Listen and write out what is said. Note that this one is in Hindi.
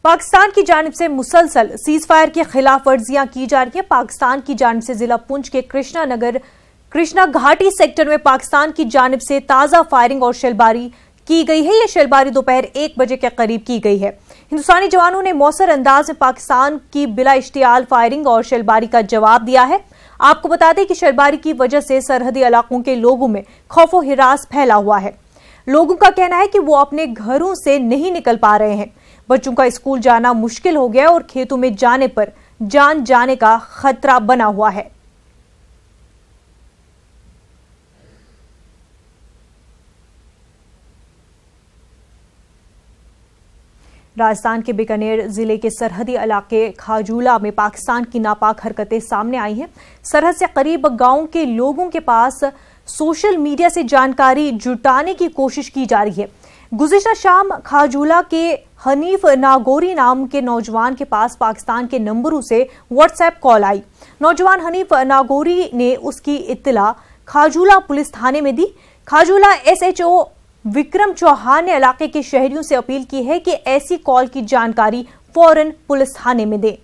पाकिस्तान की जानिब से मुसलसल सीज फायर की खिलाफ वर्जियां की जा रही है। पाकिस्तान की जानिब से जिला पुंछ के कृष्णा घाटी सेक्टर में पाकिस्तान की जानिब से ताजा फायरिंग और शेलबारी की गई है। यह शेलबारी दोपहर 1 बजे के करीब की गई है। हिंदुस्तानी जवानों ने मौसर अंदाज में पाकिस्तान की बिला इश्तियाल फायरिंग और शेलबारी का जवाब दिया है। आपको बता दें कि शेलबारी की वजह से सरहदी इलाकों के लोगों में खौफो हिरास फैला हुआ है। लोगों का कहना है कि वो अपने घरों से नहीं निकल पा रहे हैं। बच्चों का स्कूल जाना मुश्किल हो गया और खेतों में जाने पर जान जाने का खतरा बना हुआ है। राजस्थान के बीकानेर जिले के सरहदी इलाके खाजूला में पाकिस्तान की नापाक हरकतें सामने आई हैं। सरहद से करीब गांव के लोगों के पास सोशल मीडिया से जानकारी जुटाने की कोशिश की जा रही है। गुज़िश्ता शाम खाजूला के हनीफ नागौरी नाम के नौजवान के पास पाकिस्तान के नंबरों से व्हाट्सएप कॉल आई। नौजवान हनीफ नागौरी ने उसकी इत्तला खाजूला पुलिस थाने में दी। खाजूला SHO विक्रम चौहान ने इलाके के शहरियों से अपील की है कि ऐसी कॉल की जानकारी फौरन पुलिस थाने में दें।